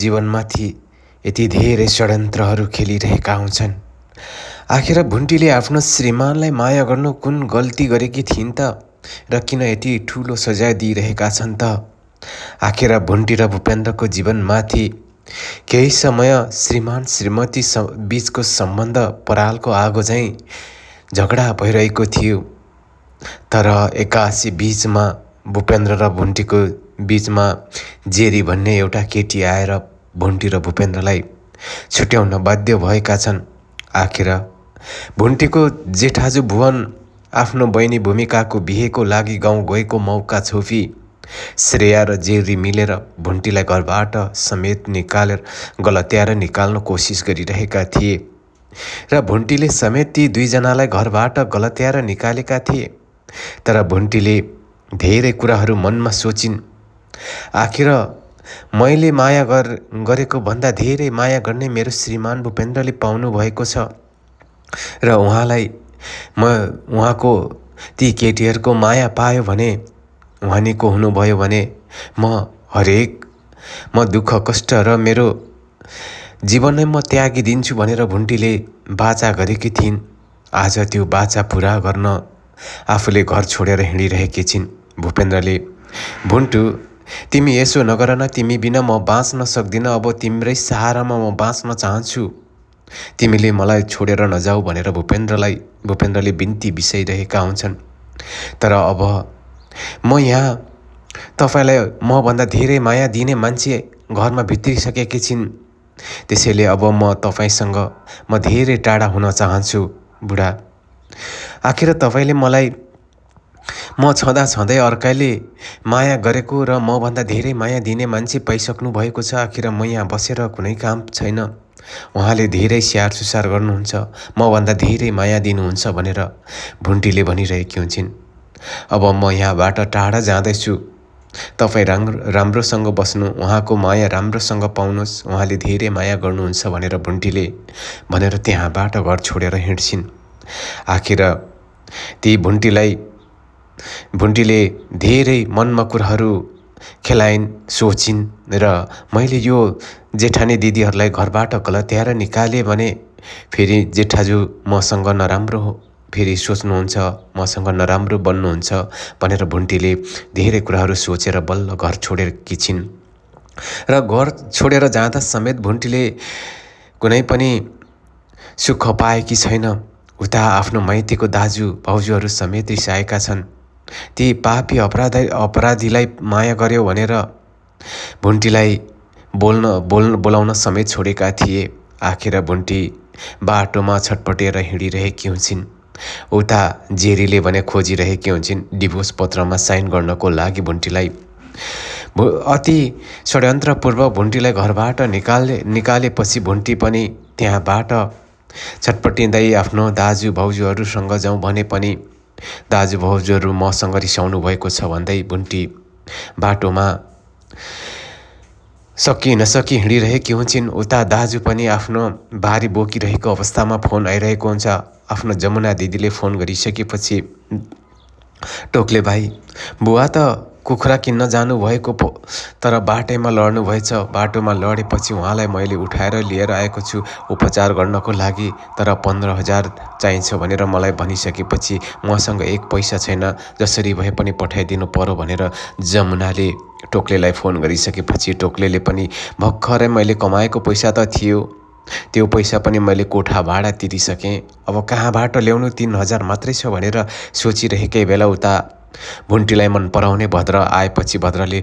जीवनमाथि यति धेरै षड्यन्त्रहरू खेलिरहेका हुन्छन्। आखिर भुन्टीले आफ्नो श्रीमानलाई माया गर्नु कुन गल्ती गरेकी थिइन् त र किन यति ठुलो सजाय दिइरहेका छन् त? आखिर भुन्टी र भूपेन्द्रको जीवनमाथि केही समय श्रीमान श्रीमती बीचको सम्बन्ध परालको आगो झैँ झगडा भइरहेको थियो। तर एकासी बीचमा भूपेन्द्र र भुन्टीको बीचमा जेरी भन्ने एउटा केटी आएर भुन्टी र भूपेन्द्रलाई छुट्याउन बाध्य भएका छन्। आखिर भुन्टीको जेठाजु भुवन आफ्नो बहिनी भूमिकाको बिहेको लागि गाउँ गएको मौका छोपी श्रेया र जेरी मिलेर भुन्टीलाई घरबाट समेत गलत्याएर निकाल्न कोसिस गरिरहेका थिए र भुन्टीले समेत ती दुईजनालाई घरबाट गलत्याएर निकालेका थिए। तर भुन्टीले धेरै कुराहरू मनमा सोचिन्। आखिर मैले माया गरेको भन्दा धेरै माया गर्ने मेरो श्रीमान भूपेन्द्रले पाउनु भएको छ र उहाँको ती केटीहरूको माया पायो भने, उहाँनीको हुनुभयो भने म दुःख कष्ट र मेरो जीवनै म त्यागिदिन्छु भनेर भुन्टीले बाचा गरेकी थिइन्। आज त्यो बाचा पुरा गर्न आफूले घर छोडेर हिँडिरहेकी छिन्। भूपेन्द्रले, भुन्टु तिमी यसो नगर न, तिमी बिना म बाँच्न सक्दिनँ, अब तिम्रै सहारामा म बाँच्न चाहन्छु, तिमीले मलाई छोडेर नजाऊ भनेर भूपेन्द्रले बिन्ती बिसाइरहेका हुन्छन्। तर अब म यहाँ तपाईलाई मभन्दा धेरै माया दिने मान्छे घरमा भित्रिसकेकी छिन्, त्यसैले अब म तपाईसँग म धेरै टाढा हुन चाहन्छु बुढा। आखिर तपाईँले मलाई म छँदै अर्काले माया गरेको र मभन्दा धेरै माया दिने मान्छे पाइसक्नु भएको छ। आखिर म यहाँ बसेर कुनै काम छैन, उहाँले धेरै स्याहार सुसार गर्नुहुन्छ, मभन्दा धेरै माया दिनुहुन्छ भनेर भुन्टीले भनिरहेकी हुन्छन्। अब म यहाँबाट टाढा जाँदैछु, तपाईँ राम्रोसँग बस्नु, उहाँको माया राम्रोसँग पाउनुहोस्, उहाँले धेरै माया गर्नुहुन्छ भनेर भुन्टीले भनेर त्यहाँबाट घर छोडेर हिँड्छिन्। आखिर ती भुन्टीले धेरै मनमा कुराहरू खेलाइन्, सोचिन् र मैले यो जेठानी दिदीहरूलाई घरबाट गलत्याएर निकालेँ भने फेरि जेठाजु मसँग नराम्रो फेरि सोच्नुहुन्छ, मसँग नराम्रो बन्नुहुन्छ भनेर भुन्टीले धेरै कुराहरू सोचेर बल्ल घर छोडेकी छिन्। र घर छोडेर जाँदा समेत भुन्टीले कुनै पनि सुख पाएकी छैन। उता आफ्नो माइतीको दाजु भाउजूहरू समेत रिसाएका छन्। ती पापी अपराधीलाई माया गर्यो भनेर भुन्टीलाई बोलाउन समेत छोडेका थिए। आखिर भुन्टी बाटोमा छटपटेर हिँडिरहेकी हुन्छन्। उता जेरीले भने खोजिरहेकी हुन्छन् डिभोर्स पत्रमा साइन गर्नको लागि भुन्टीलाई। अति षड्यन्त्रपूर्वक भुन्टीलाई घरबाट निकालेपछि भुन्टी पनि त्यहाँबाट छटपटिँदै आफ्नो दाजु भाउजूहरूसँग जाउँ भने पनि दाजु भाउजूहरू मसँग रिसाउनु भएको छ भन्दै भुन्टी बाटोमा सकि नसकी हिँडिरहेकी हुन्छन्। उता दाजु पनि आफ्नो भारी बोकिरहेको अवस्थामा फोन आइरहेको हुन्छ। आफ्नो जमुना दिदीले फोन गरिसकेपछि टोक्ले भाइ, बुवा त कुखुरा किन्न जानुभएको पो, तर बाटैमा लड्नु भएछ। बाटोमा लडेपछि उहाँलाई मैले उठाएर लिएर आएको छु उपचार गर्नको लागि, तर 15,000 चाहिन्छ भनेर मलाई भनिसकेपछि मसँग एक पैसा छैन, जसरी भए पनि पठाइदिनु पर्यो भनेर जमुनाले टोक्लेलाई फोन गरिसकेपछि टोक्लेले पनि भर्खरै मैले कमाएको पैसा त थियो, त्यो पैसा पनि मैले कोठा भाडा तिरिसकेँ, अब कहाँबाट ल्याउनु, 3,000 मात्रै छ भनेर सोचिरहेकै बेला उता भुन्टीलाई मन पराउने भद्र आएपछि भद्रले